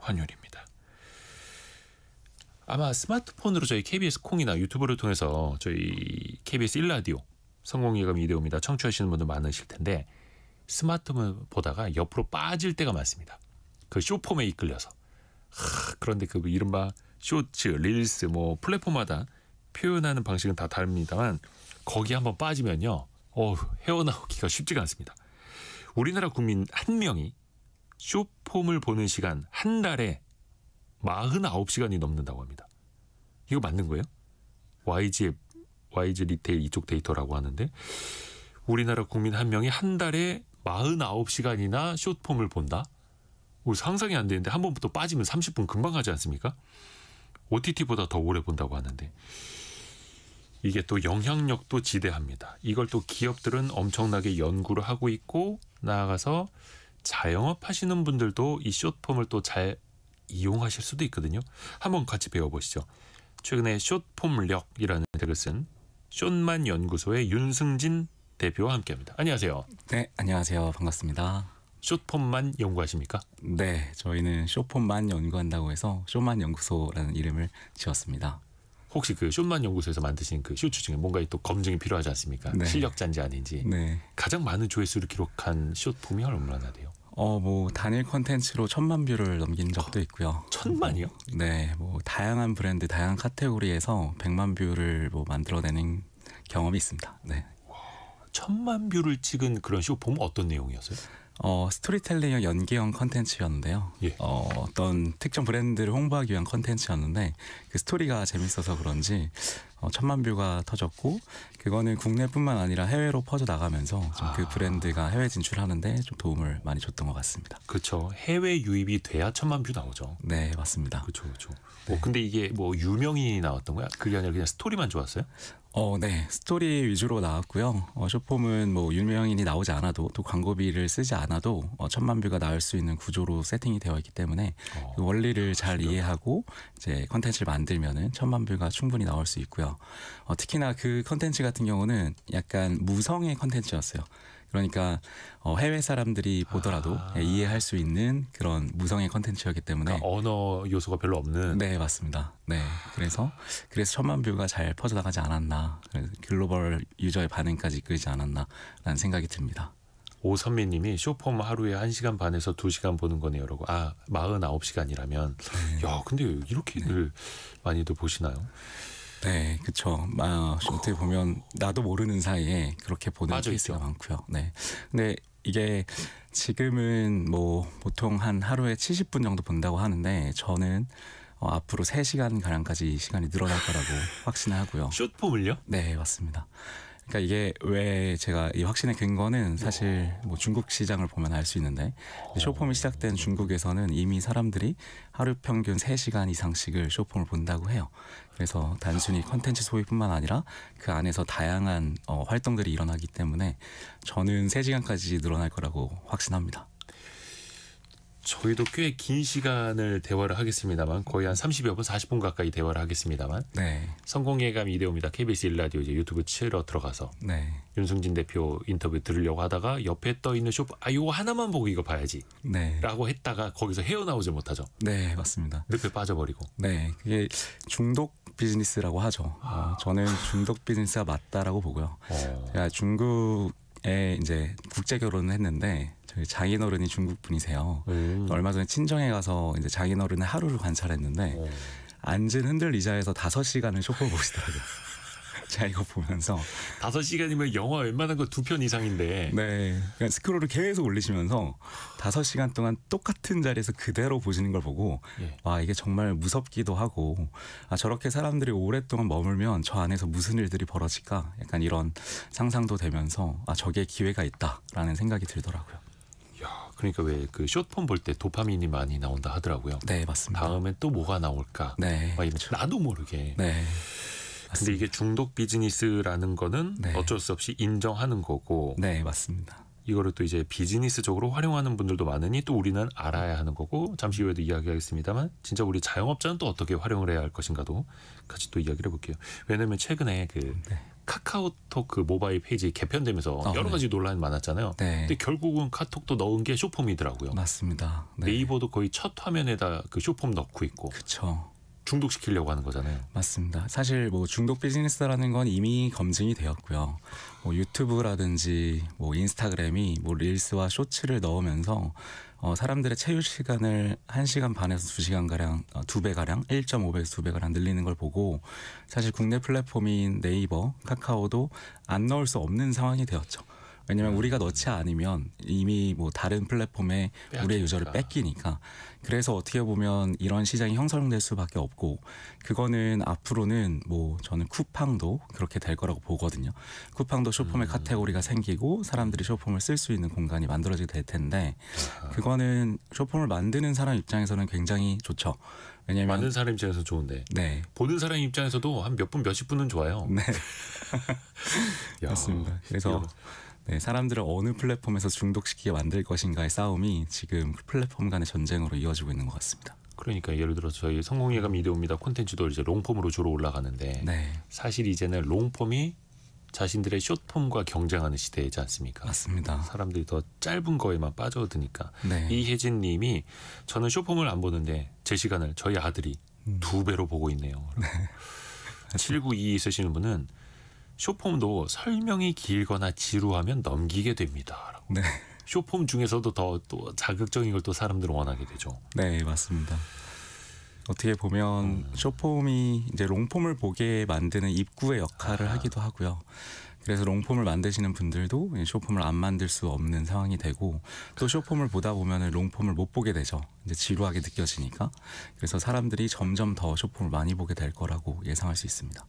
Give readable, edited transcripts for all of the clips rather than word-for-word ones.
환율입니다. 아마 스마트폰으로 저희 KBS 콩이나 유튜브를 통해서 저희 KBS 1라디오 성공예감 이대호입니다 청취하시는 분들 많으실 텐데 스마트폰 보다가 옆으로 빠질 때가 많습니다. 그 쇼폼에 이끌려서. 그런데 그 이른바 쇼츠, 릴스 뭐 플랫폼마다 표현하는 방식은 다 다릅니다만 거기 한번 빠지면요. 헤어나오기가 쉽지가 않습니다. 우리나라 국민 한 명이 쇼폼을 보는 시간 한 달에 49시간이 넘는다고 합니다. 이거 맞는 거예요? YG 리테일 이쪽 데이터라고 하는데 우리나라 국민 한 명이 한 달에 49시간이나 쇼폼을 본다? 상상이 안 되는데 한 번부터 빠지면 30분 금방 가지 않습니까? OTT보다 더 오래 본다고 하는데 이게 또 영향력도 지대합니다. 이걸 또 기업들은 엄청나게 연구를 하고 있고 나아가서 자영업 하시는 분들도 이 숏폼을 또 잘 이용하실 수도 있거든요. 한번 같이 배워보시죠. 최근에 숏폼력이라는 책을 쓴 숏만 연구소의 윤승진 대표와 함께합니다. 안녕하세요. 네, 안녕하세요. 반갑습니다. 숏폼만 연구하십니까? 네, 저희는 숏폼만 연구한다고 해서 숏만 연구소라는 이름을 지었습니다. 혹시 그 숏만 연구소에서 만드신 그 쇼츠 중에 뭔가 또 검증이 필요하지 않습니까? 네. 실력자인지 아닌지. 네. 가장 많은 조회수를 기록한 숏폼이 얼마나 돼요? 뭐 단일 콘텐츠로 1000만 뷰를 넘긴 적도 있고요. 1000만이요? 네, 뭐 다양한 브랜드, 다양한 카테고리에서 100만 뷰를 뭐 만들어내는 경험이 있습니다. 네. 1000만 뷰를 찍은 그런 숏폼은 어떤 내용이었어요? 스토리텔링형 연계형 컨텐츠였는데요. 예. 어떤 특정 브랜드를 홍보하기 위한 컨텐츠였는데 그 스토리가 재밌어서 그런지 1000만 뷰가 터졌고 그거는 국내뿐만 아니라 해외로 퍼져 나가면서 좀 그 브랜드가 해외 진출하는데 좀 도움을 많이 줬던 것 같습니다. 그렇죠. 해외 유입이 돼야 1000만 뷰 나오죠. 네, 맞습니다. 그렇죠. 네. 근데 이게 뭐 유명인이 나왔던 거야? 그게 아니라 그냥 스토리만 좋았어요? 네. 스토리 위주로 나왔고요. 숏폼은 뭐 유명인이 나오지 않아도 또 광고비를 쓰지 않아도 1000만 뷰가 나올 수 있는 구조로 세팅이 되어 있기 때문에 그 원리를 잘 이해하고 이제 컨텐츠를 만들면은 1000만 뷰가 충분히 나올 수 있고요. 특히나 그 컨텐츠 같은 경우는 약간 무성의 컨텐츠였어요. 그러니까 해외 사람들이 보더라도 이해할 수 있는 그런 무성의 컨텐츠였기 때문에 그러니까 언어 요소가 별로 없는. 네, 맞습니다. 네, 그래서 1000만 뷰가 잘 퍼져나가지 않았나, 글로벌 유저의 반응까지 이끌지 않았나라는 생각이 듭니다. 오선미님이 쇼폼 하루에 1시간 반에서 2시간 보는 거네요. 라고. 49시간이라면. 야, 근데 이렇게들 많이들 보시나요? 네, 그렇죠. 어떻게 보면 나도 모르는 사이에 그렇게 보는 케이스가 많고요. 네, 근데 이게 지금은 뭐 보통 한 하루에 70분 정도 본다고 하는데 저는 앞으로 3시간 가량까지 시간이 늘어날 거라고 확신하고요. 숏폼을요? 네, 맞습니다. 그러니까 이게 왜 제가 이 확신의 근거는 사실 뭐 중국 시장을 보면 알 수 있는데 숏폼이 시작된 중국에서는 이미 사람들이 하루 평균 3시간 이상씩을 숏폼을 본다고 해요. 그래서 단순히 컨텐츠 소비뿐만 아니라 그 안에서 다양한 활동들이 일어나기 때문에 저는 3시간까지 늘어날 거라고 확신합니다. 저희도 꽤 긴 시간을 대화를 하겠습니다만 거의 한 30여 분, 40분 가까이 대화를 하겠습니다만 네. 성공예감 이대호입니다. KBS 1라디오 이제 유튜브 치러 들어가서 네. 윤승진 대표 인터뷰 들으려고 하다가 옆에 떠있는 이거 하나만 보고 이거 봐야지. 네. 라고 했다가 거기서 헤어나오지 못하죠. 네, 맞습니다. 늪에 빠져버리고. 네, 그게 중독 비즈니스라고 하죠. 저는 중독 비즈니스가 맞다라고 보고요. 제가 중국에 이제 국제 결혼을 했는데 저희 장인어른이 중국 분이세요. 얼마 전에 친정에 가서 이제 장인어른의 하루를 관찰했는데 앉은 흔들 의자에서 5시간을 쇼폼 보시더라고요. 제가 이거 보면서 5시간이면 영화 웬만한 거 2편 이상인데. 네, 그러니까 스크롤을 계속 올리시면서 5시간 동안 똑같은 자리에서 그대로 보시는 걸 보고 와, 이게 정말 무섭기도 하고 저렇게 사람들이 오랫동안 머물면 저 안에서 무슨 일들이 벌어질까 약간 이런 상상도 되면서 저기에 기회가 있다라는 생각이 들더라고요. 야, 그러니까 왜 그 숏폼 볼 때 도파민이 많이 나온다 하더라고요. 네, 맞습니다. 다음에 또 뭐가 나올까? 네, 그렇죠. 나도 모르게. 네. 근데 이게 중독 비즈니스라는 거는 네. 어쩔 수 없이 인정하는 거고. 네, 맞습니다. 이거를 또 이제 비즈니스적으로 활용하는 분들도 많으니 또 우리는 알아야 하는 거고 잠시 후에도 이야기하겠습니다만 진짜 우리 자영업자는 또 어떻게 활용을 해야 할 것인가도 같이 또 이야기를 해볼게요. 왜냐하면 최근에 그 카카오톡 그 모바일 페이지 개편되면서 여러 가지 논란이 많았잖아요. 네. 근데 결국은 카톡도 넣은 게 쇼폼이더라고요. 맞습니다. 네. 네이버도 거의 첫 화면에다 그 쇼폼 넣고 있고 그렇죠. 중독시키려고 하는 거잖아요. 맞습니다. 사실 뭐 중독 비즈니스라는 건 이미 검증이 되었고요. 뭐 유튜브라든지 뭐 인스타그램이 뭐 릴스와 쇼츠를 넣으면서 사람들의 체유 시간을 1시간 반에서 2시간 가량 2배 가량 1.5배에서 2배 가량 늘리는 걸 보고 사실 국내 플랫폼인 네이버, 카카오도 안 넣을 수 없는 상황이 되었죠. 왜냐하면 우리가 넣지 않으면 이미 뭐 다른 플랫폼에 우리의 유저를 뺏기니까. 그래서 어떻게 보면 이런 시장이 형성될 수밖에 없고 그거는 앞으로는 뭐 저는 쿠팡도 그렇게 될 거라고 보거든요. 쿠팡도 쇼폼의 카테고리가 생기고 사람들이 쇼폼을 쓸 수 있는 공간이 만들어지게 될 텐데 그거는 쇼폼을 만드는 사람 입장에서는 굉장히 좋죠. 왜냐면 만든 사람 입장에서 좋은데 네. 보는 사람 입장에서도 한 몇 분 몇십 분은 좋아요. 네. 맞습니다. 그래서 네, 사람들을 어느 플랫폼에서 중독시키게 만들 것인가의 싸움이 지금 플랫폼 간의 전쟁으로 이어지고 있는 것 같습니다. 그러니까 예를 들어서 저희 성공예감 이데오입니다 콘텐츠도 이제 롱폼으로 주로 올라가는데 네. 사실 이제는 롱폼이 자신들의 숏폼과 경쟁하는 시대이지 않습니까? 맞습니다. 사람들이 더 짧은 거에만 빠져드니까. 네. 이혜진 님이 저는 숏폼을 안 보는데 제 시간을 저희 아들이 2배로 보고 있네요. 네. 7922 쓰시는 분은 숏폼도 설명이 길거나 지루하면 넘기게 됩니다. 네. 숏폼 중에서도 더 또 자극적인 걸 또 사람들은 원하게 되죠. 네, 맞습니다. 어떻게 보면 숏폼이 이제 롱폼을 보게 만드는 입구의 역할을 하기도 하고요. 그래서 롱폼을 만드시는 분들도 숏폼을 안 만들 수 없는 상황이 되고 또 숏폼을 보다 보면 롱폼을 못 보게 되죠. 이제 지루하게 느껴지니까. 그래서 사람들이 점점 더 숏폼을 많이 보게 될 거라고 예상할 수 있습니다.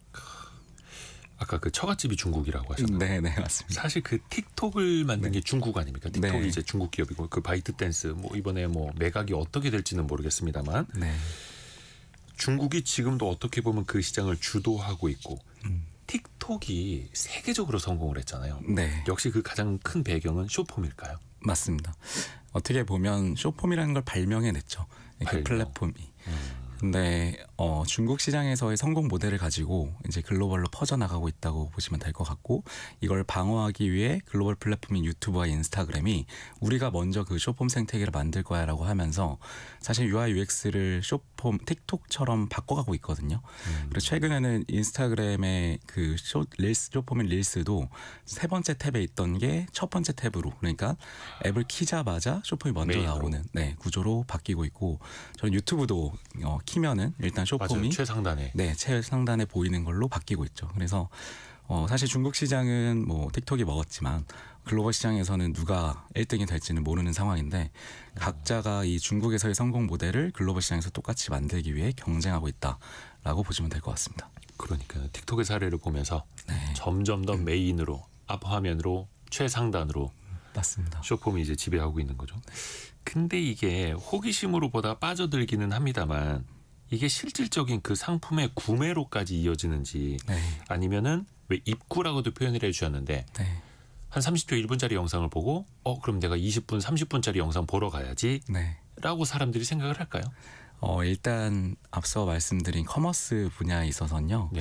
아까 그 처갓집이 중국이라고 하셨나요? 네, 네, 맞습니다. 사실 그 틱톡을 만든 게 중국 아닙니까? 틱톡이 네. 이제 중국 기업이고 그 바이트댄스 뭐 이번에 뭐 매각이 어떻게 될지는 모르겠습니다만 네. 중국이 지금도 어떻게 보면 그 시장을 주도하고 있고 틱톡이 세계적으로 성공을 했잖아요. 네. 역시 그 가장 큰 배경은 숏폼일까요? 맞습니다. 어떻게 보면 숏폼이라는 걸 발명해냈죠. 그 발명. 플랫폼이. 근데 중국 시장에서의 성공 모델을 가지고 이제 글로벌로 퍼져나가고 있다고 보시면 될 것 같고 이걸 방어하기 위해 글로벌 플랫폼인 유튜브와 인스타그램이 우리가 먼저 그 숏폼 생태계를 만들 거야라고 하면서 사실 UI UX를 숏폼 틱톡처럼 바꿔가고 있거든요. 그래서 최근에는 인스타그램의 그 숏폼인 릴스도 세 번째 탭에 있던 게 첫 번째 탭으로 그러니까 앱을 키자마자 숏폼이 먼저 메인으로. 나오는 구조로 바뀌고 있고 저는 유튜브도 키면은 일단 숏폼이 맞아요. 최상단에. 네, 최상단에 보이는 걸로 바뀌고 있죠. 그래서 사실 중국 시장은 뭐 틱톡이 먹었지만 글로벌 시장에서는 누가 1등이 될지는 모르는 상황인데 각자가 이 중국에서의 성공 모델을 글로벌 시장에서 똑같이 만들기 위해 경쟁하고 있다라고 보시면 될 것 같습니다. 그러니까 틱톡의 사례를 보면서 네. 점점 더 메인으로 앞 화면으로 최상단으로 맞습니다. 숏폼이 이제 지배하고 있는 거죠. 근데 이게 호기심으로 보다 빠져들기는 합니다만 이게 실질적인 그 상품의 구매로까지 이어지는지 네. 아니면은 왜 입구라고도 표현을 해주셨는데 네. 한 30초 1분짜리 영상을 보고 그럼 내가 20분 30분짜리 영상 보러 가야지 네. 라고 사람들이 생각을 할까요? 일단 앞서 말씀드린 커머스 분야에 있어서는요. 네.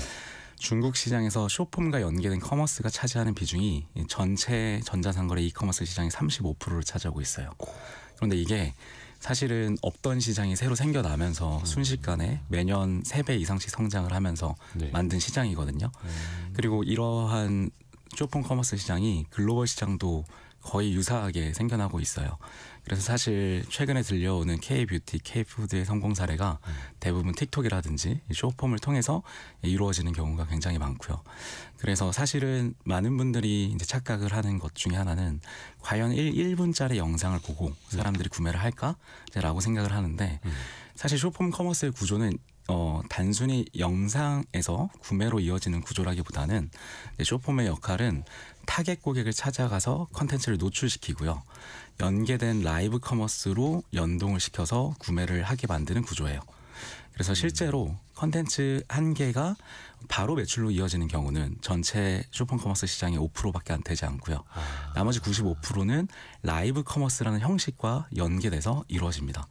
중국 시장에서 숏폼과 연계된 커머스가 차지하는 비중이 전체 전자상거래 이커머스 시장의 35%를 차지하고 있어요. 그런데 이게 사실은 없던 시장이 새로 생겨나면서 순식간에 매년 3배 이상씩 성장을 하면서 네. 만든 시장이거든요. 그리고 이러한 숏폼 커머스 시장이 글로벌 시장도 거의 유사하게 생겨나고 있어요. 그래서 사실 최근에 들려오는 K-뷰티, K-푸드의 성공 사례가 대부분 틱톡이라든지 숏폼을 통해서 이루어지는 경우가 굉장히 많고요. 그래서 사실은 많은 분들이 이제 착각을 하는 것 중에 하나는 과연 1분짜리 영상을 보고 사람들이 구매를 할까라고 생각을 하는데 사실 숏폼 커머스의 구조는 단순히 영상에서 구매로 이어지는 구조라기보다는 숏폼의 역할은 타겟 고객을 찾아가서 컨텐츠를 노출시키고요. 연계된 라이브 커머스로 연동을 시켜서 구매를 하게 만드는 구조예요. 그래서 실제로 컨텐츠 한 개가 바로 매출로 이어지는 경우는 전체 숏폼 커머스 시장의 5%밖에 안 되지 않고요. 나머지 95%는 라이브 커머스라는 형식과 연계돼서 이루어집니다.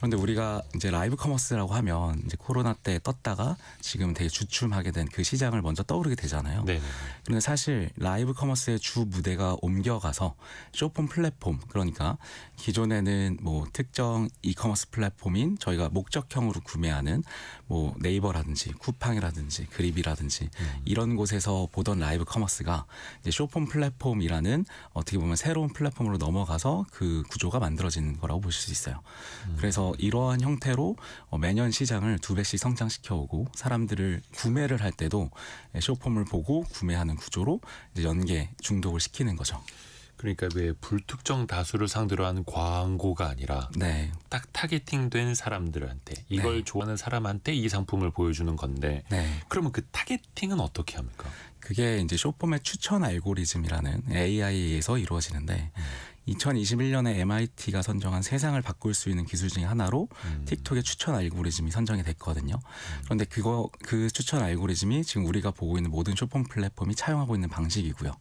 그런데 우리가 이제 라이브 커머스라고 하면 이제 코로나 때 떴다가 지금 되게 주춤하게 된 그 시장을 먼저 떠오르게 되잖아요. 네. 그런데 사실 라이브 커머스의 주 무대가 옮겨가서 쇼폼 플랫폼, 그러니까 기존에는 뭐 특정 이커머스 플랫폼인 저희가 목적형으로 구매하는 뭐 네이버라든지 쿠팡이라든지 그립이라든지 이런 곳에서 보던 라이브 커머스가 이제 쇼폼 플랫폼이라는 어떻게 보면 새로운 플랫폼으로 넘어가서 그 구조가 만들어지는 거라고 보실 수 있어요. 그래서 이러한 형태로 매년 시장을 2배씩 성장시켜 오고 사람들을 구매를 할 때도 쇼폼을 보고 구매하는 구조로 이제 연계 중독을 시키는 거죠. 그러니까 왜 불특정 다수를 상대로 하는 광고가 아니라 네. 딱 타겟팅된 사람들한테 이걸 네. 좋아하는 사람한테 이 상품을 보여주는 건데 네. 그러면 그 타겟팅은 어떻게 합니까? 그게 이제 쇼폼의 추천 알고리즘이라는 AI에서 이루어지는데 2021년에 MIT가 선정한 세상을 바꿀 수 있는 기술 중에 하나로 틱톡의 추천 알고리즘이 선정이 됐거든요. 그런데 그 추천 알고리즘이 지금 우리가 보고 있는 모든 쇼폼 플랫폼이 차용하고 있는 방식이고요.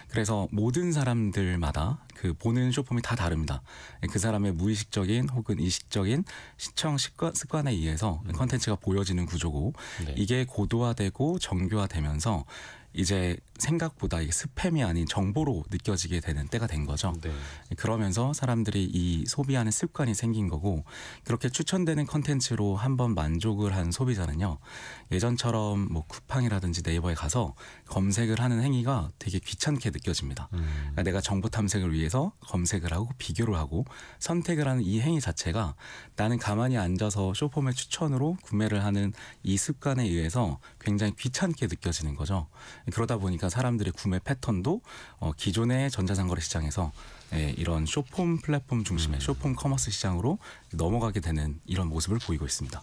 그래서 모든 사람들마다 그 보는 쇼폼이 다 다릅니다. 그 사람의 무의식적인 혹은 의식적인 시청 습관에 의해서 컨텐츠가 보여지는 구조고 네. 이게 고도화되고 정교화되면서 이제 생각보다 이게 스팸이 아닌 정보로 느껴지게 되는 때가 된 거죠. 네. 그러면서 사람들이 이 소비하는 습관이 생긴 거고 그렇게 추천되는 컨텐츠로 한번 만족을 한 소비자는요. 예전처럼 뭐 쿠팡이라든지 네이버에 가서 검색을 하는 행위가 되게 귀찮게 느껴집니다. 그러니까 내가 정보 탐색을 위해서 검색을 하고 비교를 하고 선택을 하는 이 행위 자체가 나는 가만히 앉아서 쇼폼의 추천으로 구매를 하는 이 습관에 의해서 굉장히 귀찮게 느껴지는 거죠. 그러다 보니까 사람들의 구매 패턴도 기존의 전자상거래 시장에서 이런 쇼폼 플랫폼 중심의 쇼폼 커머스 시장으로 넘어가게 되는 이런 모습을 보이고 있습니다.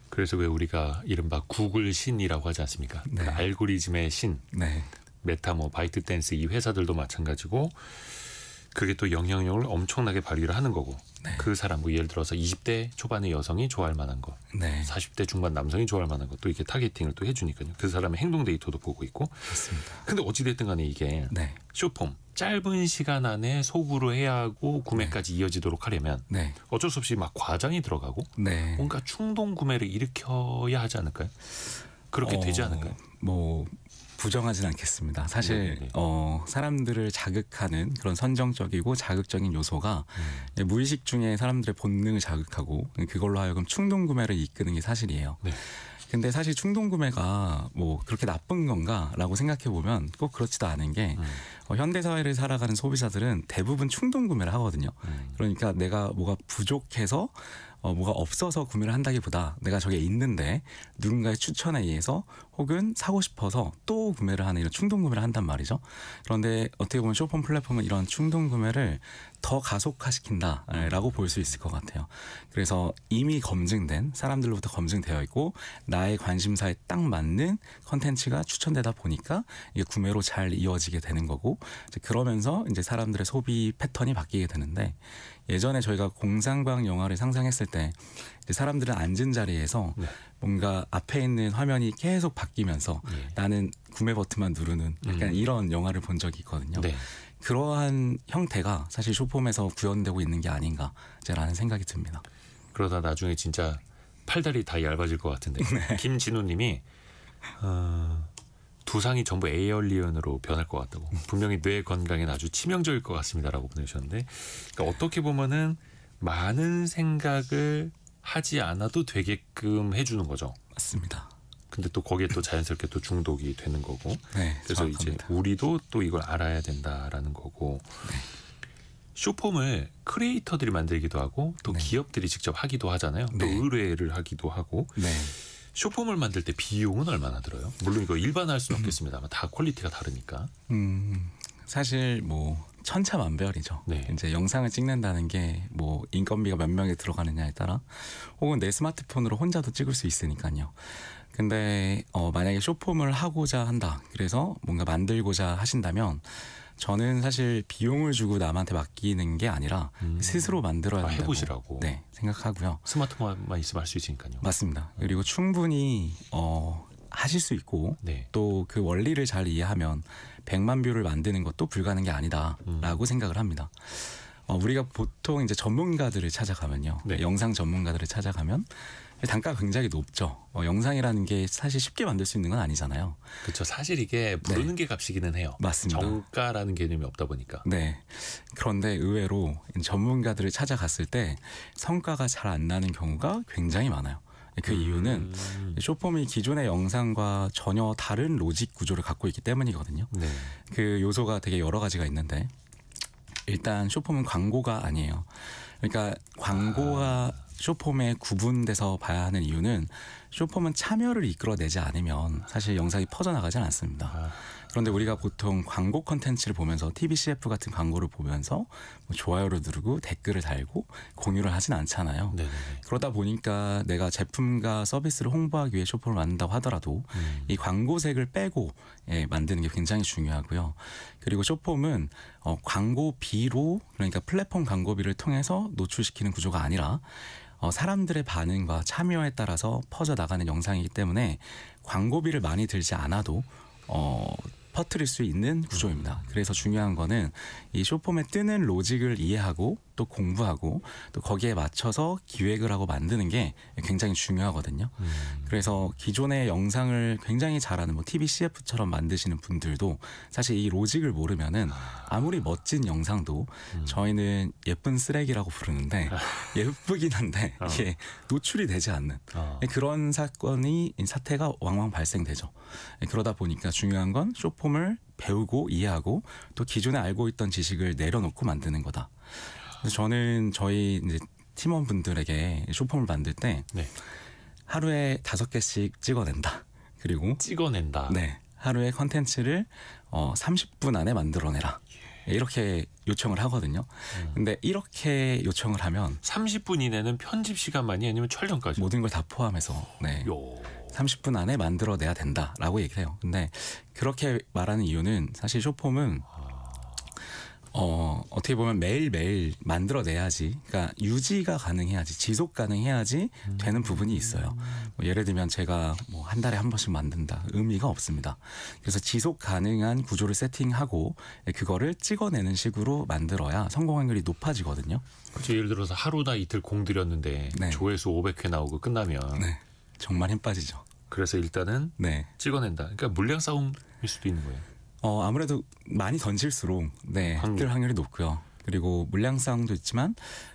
그래서 왜 우리가 이른바 구글 신이라고 하지 않습니까? 네. 그 알고리즘의 신, 네. 메타, 뭐 바이트댄스 이 회사들도 마찬가지고 그게 또 영향력을 엄청나게 발휘를 하는 거고 네. 그 사람 뭐 예를 들어서 20대 초반의 여성이 좋아할 만한 거, 네. 40대 중반 남성이 좋아할 만한 것도 이렇게 타겟팅을 또 해주니까요. 그 사람의 행동 데이터도 보고 있고. 맞습니다. 근데 어찌됐든 간에 이게 네. 쇼폼 짧은 시간 안에 소구로 해야 하고 구매까지 이어지도록 하려면 네. 어쩔 수 없이 막 과장이 들어가고 네. 뭔가 충동 구매를 일으켜야 하지 않을까요? 그렇게 되지 않을까요? 뭐 부정하진 않겠습니다. 사실 네네. 사람들을 자극하는 그런 선정적이고 자극적인 요소가 무의식 중에 사람들의 본능을 자극하고 그걸로 하여금 충동 구매를 이끄는 게 사실이에요. 네. 근데 사실 충동 구매가 뭐 그렇게 나쁜 건가라고 생각해 보면 꼭 그렇지도 않은 게 현대 사회를 살아가는 소비자들은 대부분 충동 구매를 하거든요. 그러니까 내가 뭐가 부족해서 뭐가 없어서 구매를 한다기보다 내가 저게 있는데 누군가의 추천에 의해서 혹은 사고 싶어서 또 구매를 하는 이런 충동 구매를 한단 말이죠. 그런데 어떻게 보면 쇼폼 플랫폼은 이런 충동 구매를 더 가속화시킨다라고 볼 수 있을 것 같아요. 그래서 이미 검증된 사람들로부터 검증되어 있고 나의 관심사에 딱 맞는 컨텐츠가 추천되다 보니까 이게 구매로 잘 이어지게 되는 거고 이제 그러면서 이제 사람들의 소비 패턴이 바뀌게 되는데 예전에 저희가 공상과학 영화를 상상했을 때 이제 사람들은 앉은 자리에서 네. 뭔가 앞에 있는 화면이 계속 바뀌면서 네. 나는 구매 버튼만 누르는 약간 이런 영화를 본 적이 있거든요. 네. 그러한 형태가 사실 쇼폼에서 구현되고 있는 게 아닌가라는 생각이 듭니다. 그러다 나중에 진짜 팔다리 다 얇아질 것 같은데 김진우님이 두상이 전부 에어리언으로 변할 것 같다고 분명히 뇌 건강엔 아주 치명적일 것 같습니다라고 보내주셨는데 그러니까 어떻게 보면은 많은 생각을 하지 않아도 되게끔 해주는 거죠. 맞습니다. 근데 또 거기에 또 자연스럽게 또 중독이 되는 거고 네, 그래서 정확합니다. 이제 우리도 또 이걸 알아야 된다라는 거고 네. 쇼폼을 크리에이터들이 만들기도 하고 또 네. 기업들이 직접 하기도 하잖아요. 또 네. 의뢰를 하기도 하고 네. 쇼폼을 만들 때 비용은 얼마나 들어요? 물론 이거 일반화할 수는 없겠습니다만 다 퀄리티가 다르니까. 사실 뭐 천차만별이죠. 네. 이제 영상을 찍는다는 게 뭐 인건비가 몇 명이 들어가느냐에 따라 혹은 내 스마트폰으로 혼자도 찍을 수 있으니까요. 근데 만약에 쇼폼을 하고자 한다. 그래서 뭔가 만들고자 하신다면 저는 사실 비용을 주고 남한테 맡기는 게 아니라 스스로 만들어야 된다고 해보시라고. 네, 생각하고요. 스마트폰만 있으면 할 수 있으니까요. 맞습니다. 그리고 충분히 하실 수 있고 네. 또 그 원리를 잘 이해하면 100만 뷰를 만드는 것도 불가능한 게 아니다라고 생각을 합니다. 우리가 보통 이제 전문가들을 찾아가면요. 네. 영상 전문가들을 찾아가면 단가가 굉장히 높죠. 영상이라는 게 사실 쉽게 만들 수 있는 건 아니잖아요. 그렇죠. 사실 이게 부르는 게 값이기는 해요. 맞습니다. 정가라는 개념이 없다 보니까. 네. 그런데 의외로 전문가들을 찾아갔을 때 성과가 잘 안 나는 경우가 굉장히 많아요. 그 이유는 쇼폼이 기존의 영상과 전혀 다른 로직 구조를 갖고 있기 때문이거든요. 네. 그 요소가 되게 여러 가지가 있는데 일단 쇼폼은 광고가 아니에요. 그러니까 광고가 쇼폼에 구분돼서 봐야 하는 이유는 쇼폼은 참여를 이끌어내지 않으면 사실 영상이 퍼져나가진 않습니다. 그런데 우리가 보통 광고 컨텐츠를 보면서 TV CF 같은 광고를 보면서 뭐 좋아요를 누르고 댓글을 달고 공유를 하진 않잖아요. 네네네. 그러다 보니까 내가 제품과 서비스를 홍보하기 위해 쇼폼을 만든다고 하더라도 이 광고색을 빼고 만드는 게 굉장히 중요하고요. 그리고 쇼폼은 광고비로 그러니까 플랫폼 광고비를 통해서 노출시키는 구조가 아니라 사람들의 반응과 참여에 따라서 퍼져나가는 영상이기 때문에 광고비를 많이 들지 않아도 퍼뜨릴 수 있는 구조입니다. 그래서 중요한 거는 이 쇼폼에 뜨는 로직을 이해하고 또 공부하고 또 거기에 맞춰서 기획을 하고 만드는 게 굉장히 중요하거든요. 그래서 기존의 영상을 굉장히 잘하는 뭐 TV CF처럼 만드시는 분들도 사실 이 로직을 모르면은 아무리 멋진 영상도 저희는 예쁜 쓰레기라고 부르는데 예쁘긴 한데 이게 노출이 되지 않는 그런 사태가 왕왕 발생되죠. 그러다 보니까 중요한 건 쇼폼을 배우고 이해하고 또 기존에 알고 있던 지식을 내려놓고 만드는 거다. 그래서 저는 저희 이제 팀원분들에게 쇼폼을 만들 때 네. 하루에 5개씩 찍어낸다. 그리고 찍어낸다. 네, 하루에 컨텐츠를 30분 안에 만들어내라. 이렇게 요청을 하거든요. 근데 이렇게 요청을 하면 30분 이내는 편집 시간만이 아니면 촬영까지? 모든 걸 다 포함해서 30분 안에 만들어내야 된다라고 얘기를 해요. 근데 그렇게 말하는 이유는 사실 쇼폼은 어떻게 보면 매일매일 만들어내야지, 그러니까 유지가 가능해야지, 지속 가능해야지 되는 부분이 있어요. 뭐 예를 들면 제가 뭐 한 달에 한 번씩 만든다, 의미가 없습니다. 그래서 지속 가능한 구조를 세팅하고 그거를 찍어내는 식으로 만들어야 성공 확률이 높아지거든요. 그렇죠. 예를 들어서 하루나 이틀 공들였는데 네. 조회수 500회 나오고 끝나면 네, 정말 힘 빠지죠. 그래서 일단은 네. 찍어낸다. 그러니까 물량 싸움일 수도 있는 거예요. 아무래도 많이 던질수록 뜰 확률이 높고요. 그리고 물량상도 있지만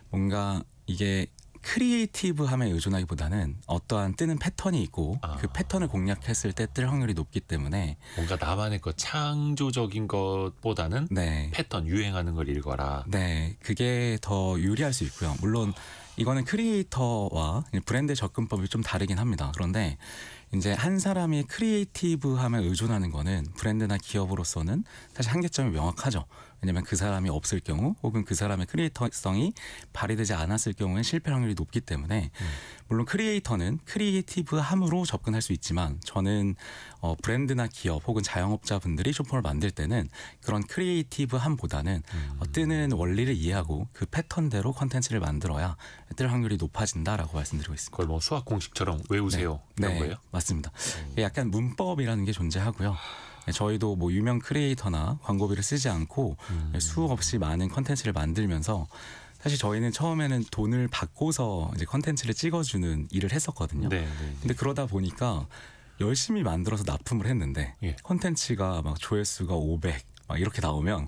뭔가 이게 크리에이티브함에 의존하기보다는 어떠한 뜨는 패턴이 있고 그 패턴을 공략했을 때 뜰 확률이 높기 때문에 뭔가 나만의 것 창조적인 것보다는 패턴 유행하는 걸 읽어라. 네, 그게 더 유리할 수 있고요. 물론 이거는 크리에이터와 브랜드 접근법이 좀 다르긴 합니다. 그런데 이제 한 사람이 크리에이티브함에 의존하는 거는 브랜드나 기업으로서는 사실 한계점이 명확하죠. 왜냐하면 그 사람이 없을 경우 혹은 그 사람의 크리에이터성이 발휘되지 않았을 경우에 실패 확률이 높기 때문에 물론 크리에이터는 크리에이티브함으로 접근할 수 있지만 저는 브랜드나 기업 혹은 자영업자분들이 쇼폼을 만들 때는 그런 크리에이티브함보다는 뜨는 원리를 이해하고 그 패턴대로 컨텐츠를 만들어야 뜰 확률이 높아진다라고 말씀드리고 있습니다. 그걸 뭐 수학 공식처럼 외우세요. 이런 거예요? 맞습니다. 약간 문법이라는 게 존재하고요. 저희도 뭐 유명 크리에이터나 광고비를 쓰지 않고 수업 없이 많은 컨텐츠를 만들면서 사실 저희는 처음에는 돈을 받고서 이제 컨텐츠를 찍어주는 일을 했었거든요. 근데 그러다 보니까 열심히 만들어서 납품을 했는데 컨텐츠가 막 조회수가 500 막 이렇게 나오면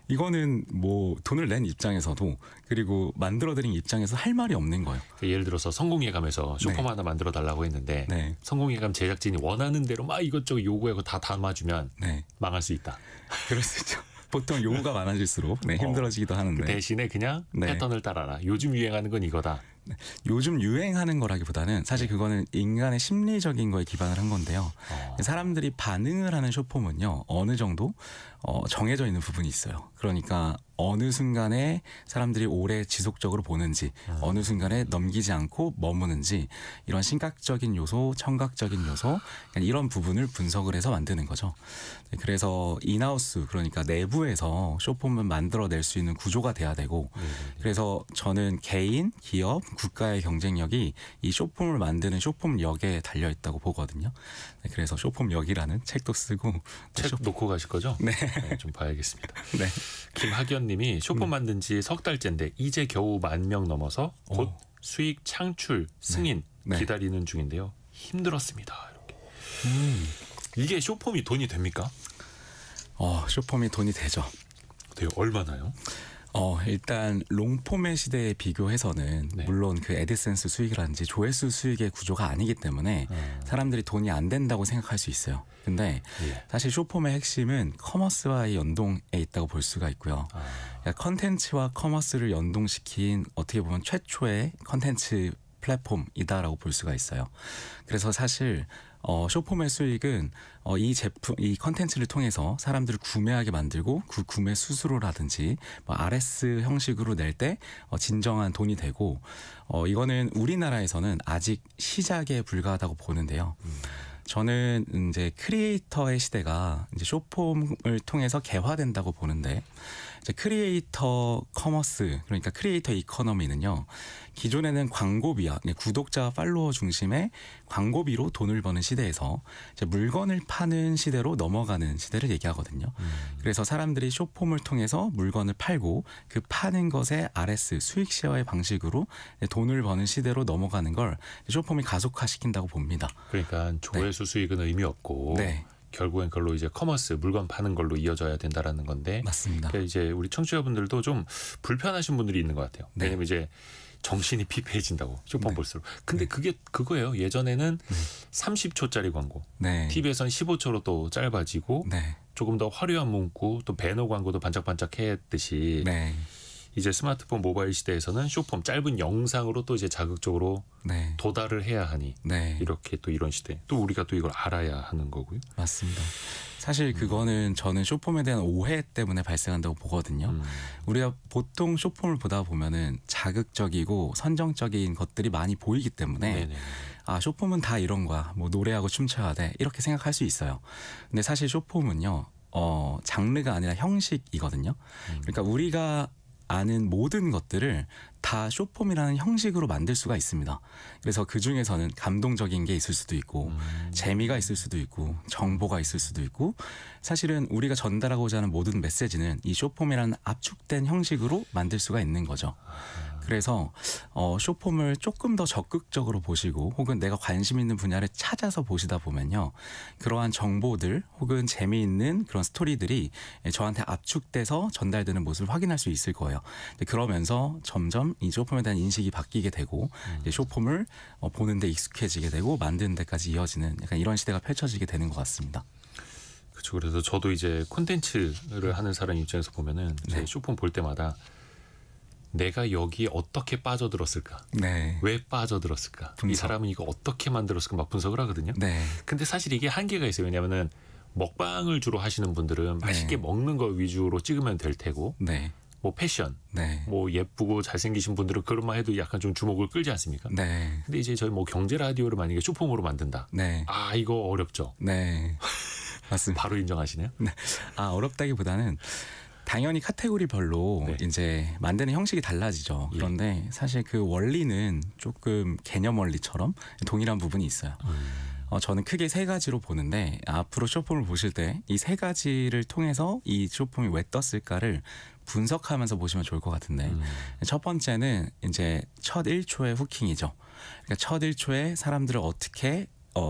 이거는 뭐 돈을 낸 입장에서도 그리고 만들어드린 입장에서 할 말이 없는 거예요. 예를 들어서 성공예감에서 쇼폼 하나 만들어 달라고 했는데 성공예감 제작진이 원하는 대로 막 이것저것 요구하고 다 담아주면 망할 수 있다. 그럴 수 있죠. 보통 요구가 많아질수록 힘들어지기도 하는데 그 대신에 그냥 패턴을 따라라. 요즘 유행하는 건 이거다. 요즘 유행하는 거라기보다는 사실 그거는 인간의 심리적인 거에 기반을 한 건데요. 사람들이 반응을 하는 쇼폼은요 어느 정도 정해져 있는 부분이 있어요. 그러니까 어느 순간에 사람들이 오래 지속적으로 보는지 어느 순간에 넘기지 않고 머무는지 이런 시각적인 요소, 청각적인 요소 이런 부분을 분석을 해서 만드는 거죠. 그래서 인하우스 그러니까 내부에서 쇼폼을 만들어낼 수 있는 구조가 돼야 되고 그래서 저는 개인, 기업, 국가의 경쟁력이 이 쇼폼을 만드는 쇼폼력에 달려있다고 보거든요. 그래서 쇼폼력이라는 책도 쓰고 책 놓고 가실 거죠? 네. 좀 봐야겠습니다. 네. 김학연 김지현님이 쇼폼 만든 지 석 달째인데 이제 겨우 10,000명 넘어서 곧 수익 창출 승인 네. 기다리는 중인데요. 힘들었습니다. 이렇게. 이게 쇼폼이 돈이 됩니까? 쇼폼이 돈이 되죠. 네, 얼마나요? 일단 롱폼의 시대에 비교해서는 네. 물론 그 애드센스 수익이라든지 조회수 수익의 구조가 아니기 때문에 사람들이 돈이 안 된다고 생각할 수 있어요. 근데 예. 사실 쇼폼의 핵심은 커머스와의 연동에 있다고 볼 수가 있고요. 그러니까 컨텐츠와 커머스를 연동시킨 어떻게 보면 최초의 컨텐츠 플랫폼이다라고 볼 수가 있어요. 그래서 사실 쇼폼의 수익은 이 컨텐츠를 통해서 사람들을 구매하게 만들고 그 구매 수수료라든지 RS 형식으로 낼 때 진정한 돈이 되고 이거는 우리나라에서는 아직 시작에 불과하다고 보는데요. 저는 이제 크리에이터의 시대가 이제 쇼폼을 통해서 개화된다고 보는데 이제 크리에이터 커머스 그러니까 크리에이터 이코노미는요. 기존에는 광고비와 구독자와 팔로워 중심의 광고비로 돈을 버는 시대에서 이제 물건을 파는 시대로 넘어가는 시대를 얘기하거든요. 그래서 사람들이 쇼폼을 통해서 물건을 팔고 그 파는 것에 RS 수익 쉐어의 방식으로 돈을 버는 시대로 넘어가는 걸 쇼폼이 가속화시킨다고 봅니다. 그러니까 조회수 수익은 의미 없고 네. 결국엔 그걸로 이제 커머스 물건 파는 걸로 이어져야 된다라는 건데 맞습니다. 그러니까 이제 우리 청취자분들도 좀 불편하신 분들이 있는 것 같아요. 네. 왜냐면 이제 정신이 피폐해진다고 쇼폼 네. 볼수록. 근데 그게 그거예요. 예전에는 30초짜리 광고, 네. TV에서는 15초로 또 짧아지고 네. 조금 더 화려한 문구, 또 배너 광고도 반짝반짝했듯이 네. 이제 스마트폰 모바일 시대에서는 쇼폼 짧은 영상으로 또 이제 자극적으로 네. 도달을 해야 하니 네. 이렇게 또 이런 시대. 또 우리가 또 이걸 알아야 하는 거고요. 맞습니다. 사실 그거는 저는 쇼폼에 대한 오해 때문에 발생한다고 보거든요. 우리가 보통 쇼폼을 보다 보면은 자극적이고 선정적인 것들이 많이 보이기 때문에 네네. 쇼폼은 다 이런 거야. 뭐 노래하고 춤춰야 돼. 이렇게 생각할 수 있어요. 근데 사실 쇼폼은요. 장르가 아니라 형식이거든요. 그러니까 우리가 아는 모든 것들을 다 쇼폼이라는 형식으로 만들 수가 있습니다. 그래서 그 중에서는 감동적인 게 있을 수도 있고 재미가 있을 수도 있고 정보가 있을 수도 있고 사실은 우리가 전달하고자 하는 모든 메시지는 이 쇼폼이라는 압축된 형식으로 만들 수가 있는 거죠. 그래서 쇼폼을 조금 더 적극적으로 보시고 혹은 내가 관심 있는 분야를 찾아서 보시다 보면요. 그러한 정보들 혹은 재미있는 그런 스토리들이 저한테 압축돼서 전달되는 모습을 확인할 수 있을 거예요. 그러면서 점점 이 쇼폼에 대한 인식이 바뀌게 되고 쇼폼을 보는 데 익숙해지게 되고 만드는 데까지 이어지는 약간 이런 시대가 펼쳐지게 되는 것 같습니다. 그렇죠. 그래서 저도 이제 콘텐츠를 하는 사람 입장에서 보면은 제 쇼폼 볼 때마다 내가 여기에 어떻게 빠져들었을까? 네. 왜 빠져들었을까? 분석. 이 사람은 이거 어떻게 만들었을까? 막 분석을 하거든요. 네. 근데 사실 이게 한계가 있어요. 왜냐하면은 먹방을 주로 하시는 분들은 맛있게 먹는 거 위주로 찍으면 될 테고 네. 뭐 패션, 네. 뭐 예쁘고 잘생기신 분들은 그런만 해도 약간 좀 주목을 끌지 않습니까? 네. 근데 이제 저희 뭐 경제 라디오를 만약에 쇼폼으로 만든다. 네. 이거 어렵죠. 네. 맞습니다. 바로 인정하시네요. 어렵다기보다는 당연히 카테고리별로 네. 이제 만드는 형식이 달라지죠. 예. 그런데 사실 그 원리는 조금 개념 원리처럼 동일한 부분이 있어요. 저는 크게 세 가지로 보는데 앞으로 쇼폼을 보실 때 이 세 가지를 통해서 이 쇼폼이 왜 떴을까를 분석하면서 보시면 좋을 것 같은데 첫 번째는 이제 첫 1초의 후킹이죠. 그러니까 첫 1초에 사람들을 어떻게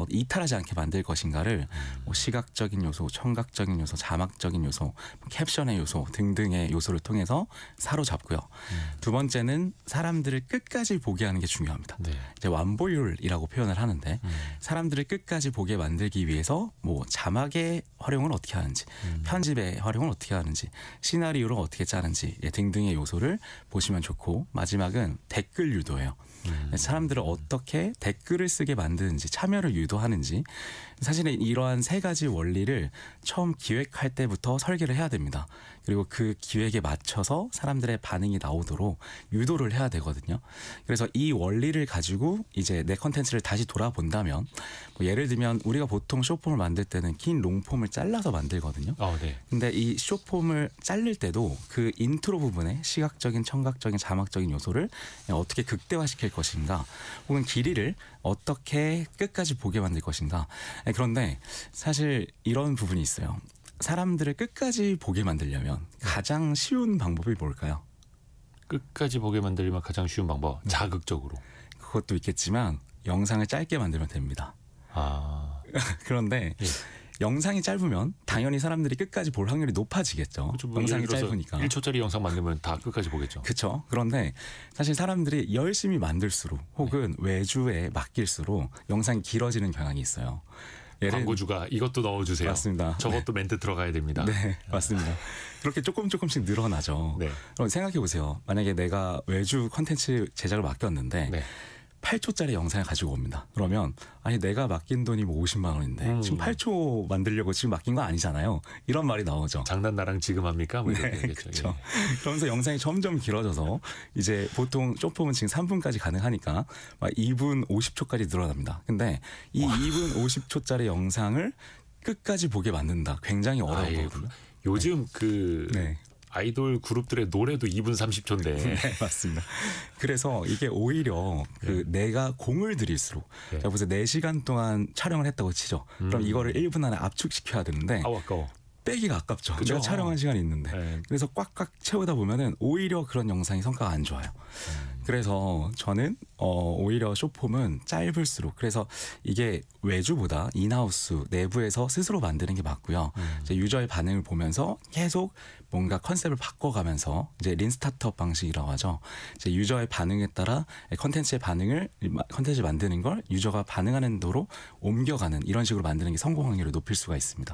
이탈하지 않게 만들 것인가를 뭐 시각적인 요소, 청각적인 요소, 자막적인 요소, 캡션의 요소 등등의 요소를 통해서 사로잡고요. 두 번째는 사람들을 끝까지 보게 하는 게 중요합니다. 네. 이제 완보율이라고 표현을 하는데 사람들을 끝까지 보게 만들기 위해서 뭐 자막의 활용을 어떻게 하는지, 편집의 활용을 어떻게 하는지, 시나리오를 어떻게 짜는지 등등의 요소를 보시면 좋고 마지막은 댓글 유도예요. 사람들을 어떻게 댓글을 쓰게 만드는지 참여를 유도하는지 사실은 이러한 세 가지 원리를 처음 기획할 때부터 설계를 해야 됩니다. 그리고 그 기획에 맞춰서 사람들의 반응이 나오도록 유도를 해야 되거든요. 그래서 이 원리를 가지고 이제 내 컨텐츠를 다시 돌아본다면 뭐 예를 들면 우리가 보통 쇼폼을 만들 때는 긴 롱폼을 잘라서 만들거든요. 네. 근데 이 쇼폼을 자를 때도 그 인트로 부분에 시각적인, 청각적인, 자막적인 요소를 어떻게 극대화시킬 것인가 혹은 길이를 어떻게 끝까지 보게 만들 것인가. 그런데 사실 이런 부분이 있어요. 사람들을 끝까지 보게 만들려면 가장 쉬운 방법이 뭘까요? 끝까지 보게 만들면 가장 쉬운 방법. 자극적으로. 그것도 있겠지만 영상을 짧게 만들면 됩니다. 아. 그런데 예. 영상이 짧으면 당연히 사람들이 끝까지 볼 확률이 높아지겠죠. 그렇죠. 뭐 영상이 예를 들어서 짧으니까. 1초짜리 영상 만들면 다 끝까지 보겠죠. 그렇죠. 그런데 사실 사람들이 열심히 만들수록 혹은 외주에 맡길수록 영상이 길어지는 경향이 있어요. 광고주가 이것도 넣어주세요. 맞습니다. 저것도 멘트 들어가야 됩니다. 네, 맞습니다. 그렇게 조금씩 늘어나죠. 네. 그럼 생각해 보세요. 만약에 내가 외주 컨텐츠 제작을 맡겼는데 네. 8초짜리 영상을 가지고 옵니다. 그러면 아니 내가 맡긴 돈이 뭐 50만 원인데 지금 8초 만들려고 지금 맡긴 거 아니잖아요. 이런 말이 나오죠. 장난 나랑 지금 합니까? 뭐 이렇게 네, 되겠죠. 그렇죠. 예. 그러면서 영상이 점점 길어져서 이제 보통 쇼폼은 지금 3분까지 가능하니까 막 2분 50초까지 늘어납니다. 근데 이 2분 50초짜리 영상을 끝까지 보게 만든다. 굉장히 어려운 거거든요. 요즘 그 네. 아이돌 그룹들의 노래도 2분 30초인데. 네, 맞습니다. 그래서 이게 오히려 그 내가 공을 들일수록 네. 자 보세요. 4시간 동안 촬영을 했다고 치죠. 그럼 이거를 1분 안에 압축시켜야 되는데 아우 아까워. 빼기가 아깝죠. 그죠? 내가 촬영한 시간이 있는데. 네. 그래서 꽉꽉 채우다 보면은 오히려 그런 영상이 성과가 안 좋아요. 그래서 저는 오히려 숏폼은 짧을수록 그래서 이게 외주보다 인하우스 내부에서 스스로 만드는 게 맞고요. 이제 유저의 반응을 보면서 계속 뭔가 컨셉을 바꿔가면서 이제 린 스타트업 방식이라고 하죠. 이제 유저의 반응에 따라 컨텐츠의 반응을 컨텐츠 만드는 걸 유저가 반응하는 도로 옮겨가는 이런 식으로 만드는 게 성공 확률을 높일 수가 있습니다.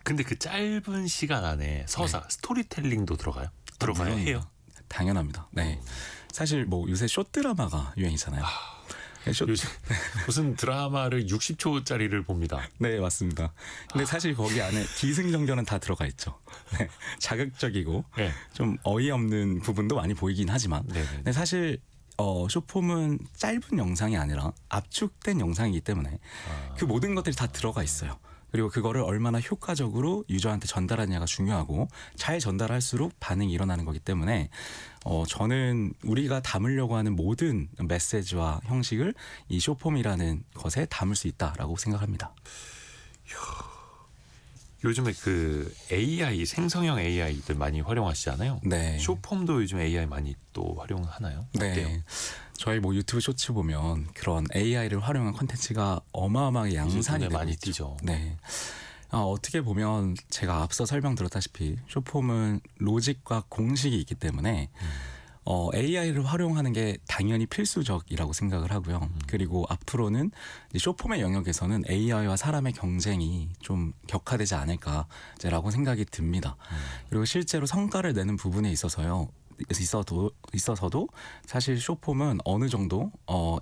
근데 그 짧은 시간 안에 서사, 스토리텔링도 들어가요? 들어가야 물론입니다. 해요? 당연합니다. 네. 사실 뭐 요새 숏 드라마가 유행이잖아요. 요즘 무슨 드라마를 60초짜리를 봅니다. 네, 맞습니다. 근데 사실 거기 안에 기승전결은 다 들어가 있죠. 네, 자극적이고 네. 좀 어이없는 부분도 많이 보이긴 하지만 네네. 근데 사실 숏폼은 짧은 영상이 아니라 압축된 영상이기 때문에 그 모든 것들이 다 들어가 있어요. 그리고 그거를 얼마나 효과적으로 유저한테 전달하느냐가 중요하고 잘 전달할수록 반응이 일어나는 거기 때문에 저는 우리가 담으려고 하는 모든 메시지와 형식을 이 숏폼이라는 것에 담을 수 있다라고 생각합니다. 요즘에 그 AI 생성형 AI들 많이 활용하시잖아요. 네. 숏폼도 요즘 AI 많이 또 활용하나요? 어때요? 네. 저희 뭐 유튜브 쇼츠 보면 그런 AI를 활용한 콘텐츠가 어마어마하게 양산이 되고 많이 있죠. 뛰죠. 네. 어떻게 보면 제가 앞서 설명드렸다시피 숏폼은 로직과 공식이 있기 때문에 AI를 활용하는 게 당연히 필수적이라고 생각을 하고요. 그리고 앞으로는 숏폼의 영역에서는 AI와 사람의 경쟁이 좀 격화되지 않을까라고 생각이 듭니다. 그리고 실제로 성과를 내는 부분에 있어서도 사실 숏폼은 어느 정도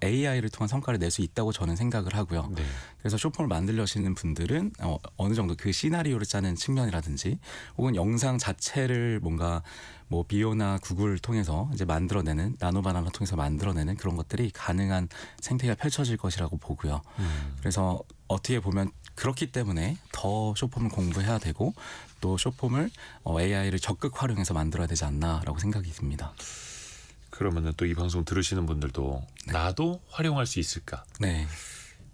AI를 통한 성과를 낼 수 있다고 저는 생각을 하고요. 네. 그래서 숏폼을 만들려시는 분들은 어느 정도 그 시나리오를 짜는 측면이라든지 혹은 영상 자체를 뭔가 뭐 비오나 구글을 통해서 이제 만들어내는 나노바나나 통해서 만들어내는 그런 것들이 가능한 생태가 펼쳐질 것이라고 보고요. 그래서 어떻게 보면 그렇기 때문에 더 숏폼을 공부해야 되고 또 숏폼을 AI를 적극 활용해서 만들어야 되지 않나라고 생각이 듭니다. 그러면은 또 이 방송 들으시는 분들도 나도 활용할 수 있을까? 네.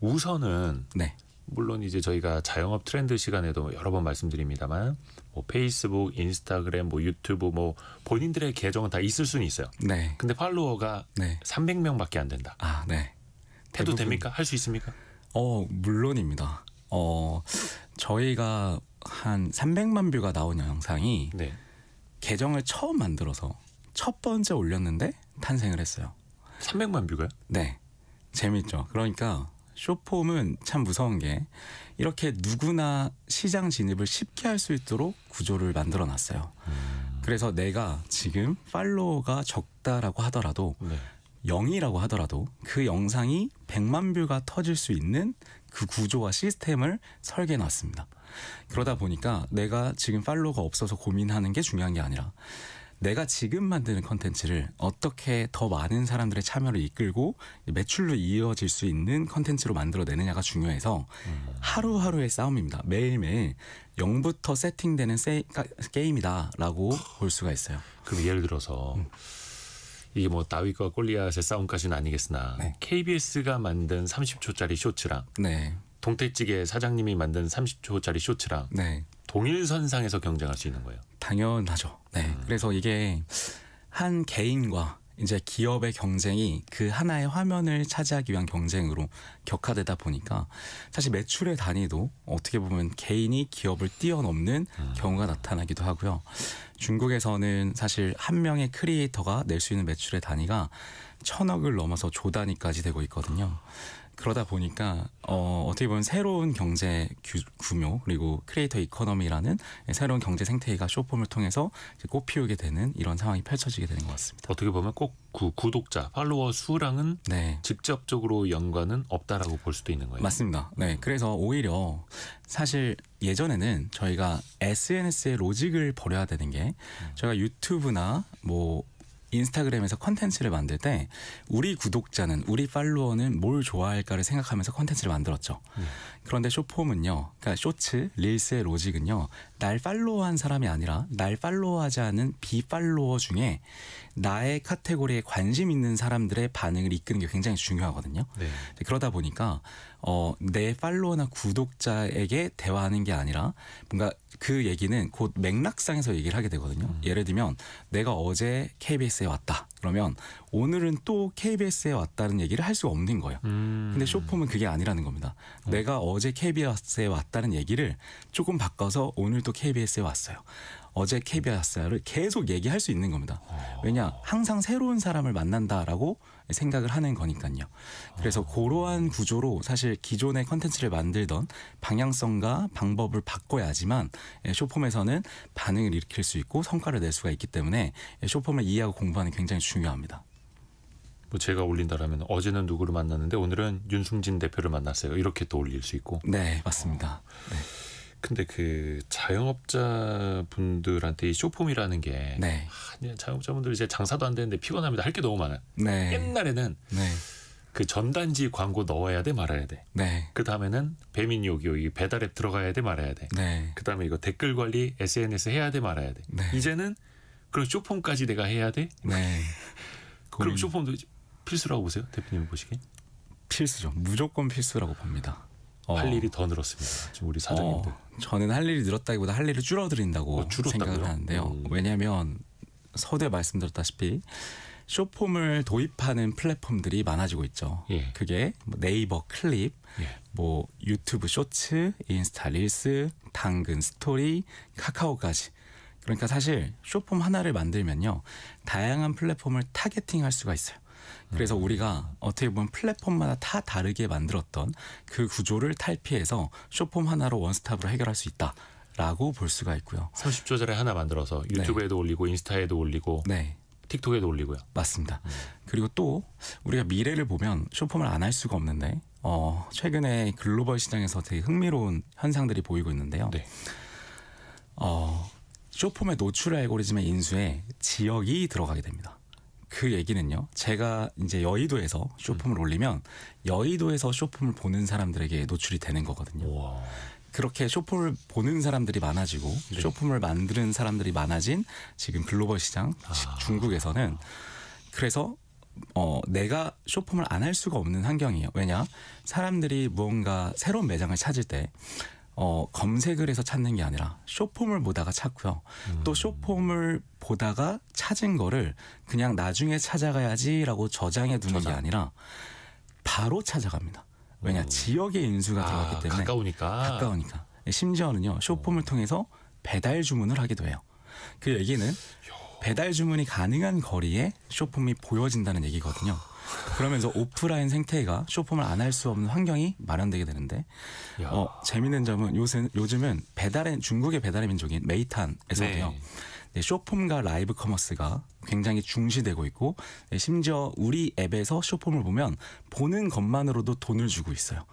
우선은 네. 물론 이제 저희가 자영업 트렌드 시간에도 여러 번 말씀드립니다만 뭐 페이스북, 인스타그램, 뭐 유튜브 뭐 본인들의 계정은 다 있을 수는 있어요. 네. 근데 팔로워가 네. 300명밖에 안 된다. 아, 네. 해도 대부분- 됩니까? 할 수 있습니까? 물론입니다. 저희가 한 300만 뷰가 나온 영상이 네. 계정을 처음 만들어서 첫 번째 올렸는데 탄생을 했어요. 300만 뷰가요? 네. 재밌죠. 그러니까 숏폼은 참 무서운 게 이렇게 누구나 시장 진입을 쉽게 할 수 있도록 구조를 만들어 놨어요. 그래서 내가 지금 팔로워가 적다라고 하더라도 네. 0이라고 하더라도 그 영상이 100만 뷰가 터질 수 있는 그 구조와 시스템을 설계해 놨습니다. 그러다 보니까 내가 지금 팔로워가 없어서 고민하는 게 중요한 게 아니라 내가 지금 만드는 컨텐츠를 어떻게 더 많은 사람들의 참여를 이끌고 매출로 이어질 수 있는 컨텐츠로 만들어내느냐가 중요해서 하루하루의 싸움입니다. 매일매일 0부터 세팅되는 게임이다라고 볼 수가 있어요. 그럼 예를 들어서 이게 뭐 다윗과 골리앗의 싸움까지는 아니겠으나 네. KBS가 만든 30초짜리 쇼츠랑 네, 동태찌개 사장님이 만든 30초짜리 쇼츠랑 네, 동일선상에서 경쟁할 수 있는 거예요. 당연하죠. 네. 그래서 이게 한 개인과 이제 기업의 경쟁이 그 하나의 화면을 차지하기 위한 경쟁으로 격화되다 보니까 사실 매출의 단위도 어떻게 보면 개인이 기업을 뛰어넘는 경우가 나타나기도 하고요. 중국에서는 사실 한 명의 크리에이터가 낼 수 있는 매출의 단위가 1,000억을 넘어서 조 단위까지 되고 있거든요. 그러다 보니까 어떻게 보면 새로운 경제 규모 그리고 크리에이터 이코노미라는 새로운 경제 생태계가 쇼폼을 통해서 이제 꽃피우게 되는 이런 상황이 펼쳐지게 되는 것 같습니다. 어떻게 보면 꼭 구독자, 팔로워 수랑은 네. 직접적으로 연관은 없다라고 볼 수도 있는 거예요. 맞습니다. 네, 그래서 오히려 사실 예전에는 저희가 SNS의 로직을 버려야 되는 게 저희가 유튜브나 뭐 인스타그램에서 컨텐츠를 만들 때 우리 구독자는 우리 팔로워는 뭘 좋아할까를 생각하면서 컨텐츠를 만들었죠. 그런데 쇼폼은요, 그러니까 쇼츠, 릴스의 로직은요, 날 팔로워한 사람이 아니라 날 팔로워하지 않은 비팔로워 중에 나의 카테고리에 관심 있는 사람들의 반응을 이끄는 게 굉장히 중요하거든요. 네. 그러다 보니까 내 팔로워나 구독자에게 대화하는 게 아니라 뭔가 그 얘기는 곧 맥락상에서 얘기를 하게 되거든요. 예를 들면 내가 어제 KBS에 왔다. 그러면 오늘은 또 KBS에 왔다는 얘기를 할 수가 없는 거예요. 근데 쇼폼은 그게 아니라는 겁니다. 내가 어제 KBS에 왔다는 얘기를 조금 바꿔서 오늘 또 KBS에 왔어요. 어제 KBS를 계속 얘기할 수 있는 겁니다. 왜냐? 항상 새로운 사람을 만난다라고 생각을 하는 거니까요. 그래서 그러한 구조로 사실 기존의 컨텐츠를 만들던 방향성과 방법을 바꿔야지만 쇼폼에서는 반응을 일으킬 수 있고 성과를 낼 수가 있기 때문에 쇼폼을 이해하고 공부하는 게 굉장히 중요합니다. 뭐 제가 올린다라면 어제는 누구를 만났는데 오늘은 윤승진 대표를 만났어요. 이렇게 또 올릴 수 있고. 네, 맞습니다. 네. 근데 그 자영업자 분들한테 이 쇼폼이라는 게 네. 자영업자분들 이제 장사도 안 되는데 피곤합니다. 할 게 너무 많아요. 네. 옛날에는 네. 그 전단지 광고 넣어야 돼 말아야 돼. 네. 그 다음에는 배민요기 배달앱 들어가야 돼 말아야 돼. 네. 그 다음에 이거 댓글 관리 SNS 해야 돼 말아야 돼. 네. 이제는 그런 쇼폼까지 내가 해야 돼. 네. 그럼 쇼폼도 필수라고 보세요, 대표님 보시기에? 필수죠. 무조건 필수라고 봅니다. 할 일이 더 늘었습니다. 지금 우리 사장님들. 저는 할 일이 늘었다기보다 할 일을 줄어들인다고 줄었다고요? 생각을 하는데요. 왜냐하면 서두에 말씀드렸다시피 쇼폼을 도입하는 플랫폼들이 많아지고 있죠. 예. 그게 뭐 네이버 클립, 예. 뭐 유튜브 쇼츠, 인스타 릴스, 당근 스토리, 카카오까지. 그러니까 사실 쇼폼 하나를 만들면요, 다양한 플랫폼을 타겟팅할 수가 있어요. 그래서 우리가 어떻게 보면 플랫폼마다 다 다르게 만들었던 그 구조를 탈피해서 쇼폼 하나로 원스톱으로 해결할 수 있다라고 볼 수가 있고요. 30초짜리 하나 만들어서 유튜브에도 올리고 인스타에도 올리고 네. 틱톡에도 올리고요. 맞습니다. 그리고 또 우리가 미래를 보면 쇼폼을 안 할 수가 없는데 최근에 글로벌 시장에서 되게 흥미로운 현상들이 보이고 있는데요. 네. 쇼폼의 노출 알고리즘의 인수에 지역이 들어가게 됩니다. 그 얘기는요, 제가 이제 여의도에서 쇼폼을 올리면 여의도에서 쇼폼을 보는 사람들에게 노출이 되는 거거든요. 와. 그렇게 쇼폼을 보는 사람들이 많아지고 네. 쇼폼을 만드는 사람들이 많아진 지금 글로벌 시장 중국에서는 그래서 내가 쇼폼을 안 할 수가 없는 환경이에요. 왜냐? 사람들이 무언가 새로운 매장을 찾을 때 검색을 해서 찾는 게 아니라 쇼폼을 보다가 찾고요. 또 쇼폼을 보다가 찾은 거를 그냥 나중에 찾아가야지라고 저장해 두는 게 아니라 바로 찾아갑니다. 왜냐? 지역의 인수가 들어갔기 때문에 가까우니까. 심지어는요, 쇼폼을 통해서 배달 주문을 하기도 해요. 그 얘기는 배달 주문이 가능한 거리에 쇼폼이 보여진다는 얘기거든요. 그러면서 오프라인 생태계가 쇼폼을 안 할 수 없는 환경이 마련되게 되는데 재미있는 점은 요즘은 중국의 배달의 민족인 메이탄에서도요. 네, 쇼폼과 라이브 커머스가 굉장히 중시되고 있고 심지어 우리 앱에서 쇼폼을 보면 보는 것만으로도 돈을 주고 있어요.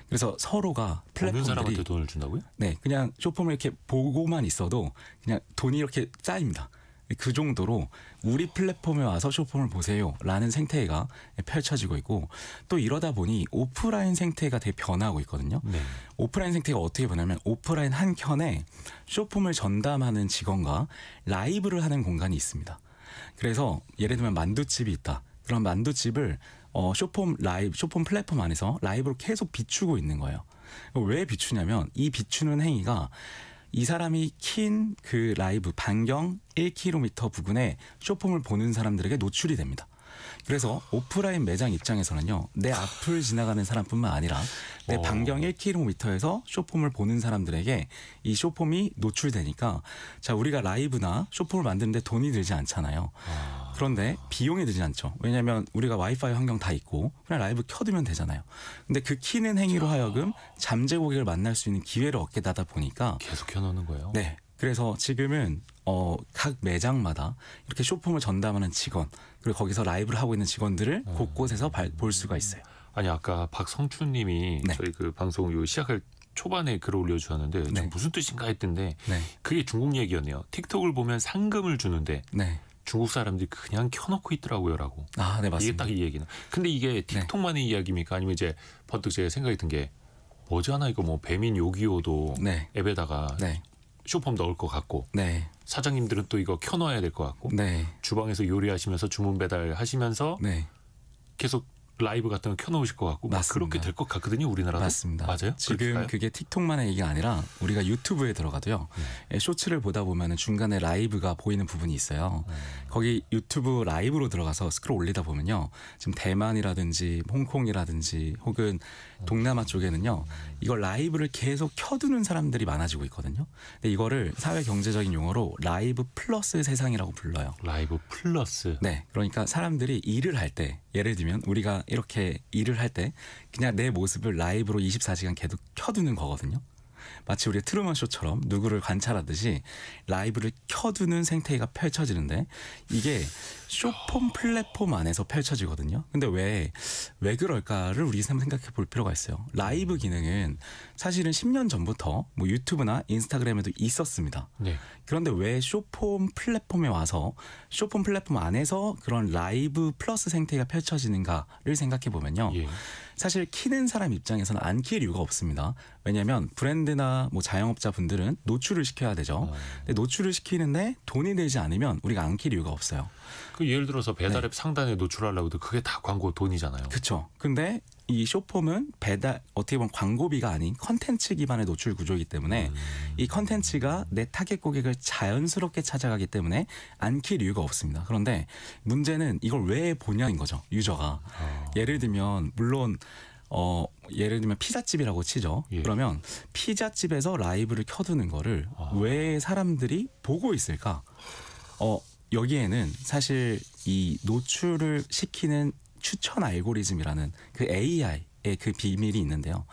그래서 서로가 플랫폼들이 보는 사람한테 돈을 준다고요? 네, 그냥 쇼폼을 이렇게 보고만 있어도 그냥 돈이 이렇게 쌓입니다. 그 정도로 우리 플랫폼에 와서 쇼폼을 보세요라는 생태계가 펼쳐지고 있고 또 이러다 보니 오프라인 생태계가 되게 변하고 있거든요. 네. 오프라인 생태계가 어떻게 변하면 오프라인 한 켠에 쇼폼을 전담하는 직원과 라이브를 하는 공간이 있습니다. 그래서 예를 들면 만두집이 있다. 그럼 만두집을 쇼폼 플랫폼 안에서 라이브로 계속 비추고 있는 거예요. 왜 비추냐면 이 비추는 행위가 이 사람이 킨 그 라이브 반경 1km 부근에 쇼폼을 보는 사람들에게 노출이 됩니다. 그래서 오프라인 매장 입장에서는요, 내 앞을 지나가는 사람뿐만 아니라 내 반경 1km에서 쇼폼을 보는 사람들에게 이 쇼폼이 노출되니까, 자, 우리가 라이브나 쇼폼을 만드는데 돈이 들지 않잖아요. 그런데 비용이 들지 않죠. 왜냐하면 우리가 와이파이 환경 다 있고 그냥 라이브 켜두면 되잖아요. 근데 그 키는 행위로 하여금 잠재 고객을 만날 수 있는 기회를 얻게 되다 보니까 계속 켜놓는 거예요. 네. 그래서 지금은 각 매장마다 이렇게 쇼폼을 전담하는 직원, 그리고 거기서 라이브를 하고 있는 직원들을 곳곳에서 볼 수가 있어요. 아니 아까 박성춘님이 네. 저희 그 방송 요 시작할 초반에 글을 올려주셨는데 네. 좀 무슨 뜻인가 했던데 네. 그게 중국 얘기였네요. 틱톡을 보면 상금을 주는데 네. 중국 사람들이 그냥 켜놓고 있더라고요라고. 아, 네, 맞습니다. 이게 딱 이 얘기는. 근데 이게 틱톡만의 이야기입니까? 아니면 이제 번뜩 제가 생각이 든 게 뭐잖아 이거 뭐 배민 요기요도 네. 앱에다가 네. 쇼폼 넣을 것 같고 네. 사장님들은 또 이거 켜놔야 될 것 같고 네. 주방에서 요리하시면서 주문 배달하시면서 네. 계속 라이브 같은 거 켜놓으실 것 같고 막 맞습니다. 그렇게 될 것 같거든요. 우리나라도. 맞습니다. 맞아요? 지금 그렇게가요? 그게 틱톡만의 얘기가 아니라 우리가 유튜브에 들어가도요. 쇼츠를 보다 보면 중간에 라이브가 보이는 부분이 있어요. 거기 유튜브 라이브로 들어가서 스크롤 올리다 보면요. 지금 대만이라든지 홍콩이라든지 혹은 동남아 쪽에는요. 이걸 라이브를 계속 켜두는 사람들이 많아지고 있거든요. 근데 이거를 사회 경제적인 용어로 라이브 플러스 세상이라고 불러요. 라이브 플러스. 네, 그러니까 사람들이 일을 할 때, 예를 들면 우리가 이렇게 일을 할 때 그냥 내 모습을 라이브로 24시간 계속 켜두는 거거든요. 마치 우리 트루먼 쇼처럼 누구를 관찰하듯이 라이브를 켜두는 생태계가 펼쳐지는데, 이게 쇼폼 플랫폼 안에서 펼쳐지거든요. 근데 왜 그럴까를 우리 생각해 볼 필요가 있어요. 라이브 기능은 사실은 10년 전부터 뭐 유튜브나 인스타그램에도 있었습니다. 네. 그런데 왜 쇼폼 플랫폼에 와서 쇼폼 플랫폼 안에서 그런 라이브 플러스 생태계가 펼쳐지는가를 생각해 보면요. 예. 사실 키는 사람 입장에서는 안 킬 이유가 없습니다. 왜냐하면 브랜드나 뭐 자영업자 분들은 노출을 시켜야 되죠. 근데 노출을 시키는데 돈이 되지 않으면 우리가 안 킬 이유가 없어요. 그 예를 들어서 배달앱 상단에 노출하려고 해도 그게 다 광고 돈이잖아요. 그렇죠. 근데 이 쇼폼은 배달 어떻게 보면 광고비가 아닌 컨텐츠 기반의 노출 구조이기 때문에 이 컨텐츠가 내 타겟 고객을 자연스럽게 찾아가기 때문에 안 킬 이유가 없습니다. 그런데 문제는 이걸 왜 보냐인 거죠. 유저가. 예를 들면 물론 예를 들면 피자집이라고 치죠. 예. 그러면 피자집에서 라이브를 켜두는 거를 왜 사람들이 보고 있을까? 여기에는 사실 이 노출을 시키는 추천 알고리즘이라는 그 AI의 그 비밀이 있는데요.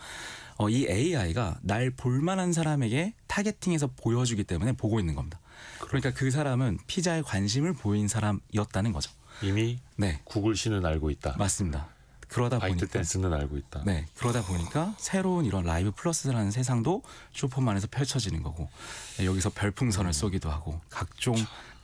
이 AI가 날 볼만한 사람에게 타겟팅해서 보여주기 때문에 보고 있는 겁니다. 그러니까 그 사람은 피자에 관심을 보인 사람이었다는 거죠. 이미 네, 구글씨는 알고 있다. 맞습니다. 그러다 바이트 보니까 댄스는 알고 있다. 네, 그러다 보니까 새로운 이런 라이브 플러스라는 세상도 쇼폼 안에서 펼쳐지는 거고, 여기서 별풍선을 쏘기도 하고 각종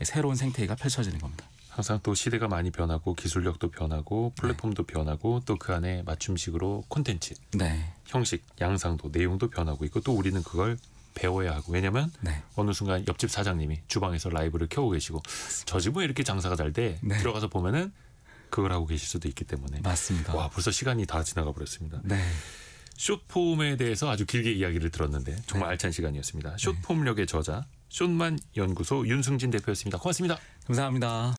새로운 생태계가 펼쳐지는 겁니다. 항상 또 시대가 많이 변하고 기술력도 변하고 플랫폼도 변하고 또 그 안에 맞춤식으로 콘텐츠, 네, 형식, 양상도 내용도 변하고 있고 또 우리는 그걸 배워야 하고, 왜냐면 네, 어느 순간 옆집 사장님이 주방에서 라이브를 켜고 계시고 저 집은 왜 이렇게 장사가 잘 돼? 네. 들어가서 보면은 그걸 하고 계실 수도 있기 때문에. 맞습니다. 와, 벌써 시간이 다 지나가 버렸습니다. 네, 숏폼에 대해서 아주 길게 이야기를 들었는데 정말 네. 알찬 시간이었습니다. 숏폼력의 저자 숏만 연구소 윤승진 대표였습니다. 고맙습니다. 감사합니다.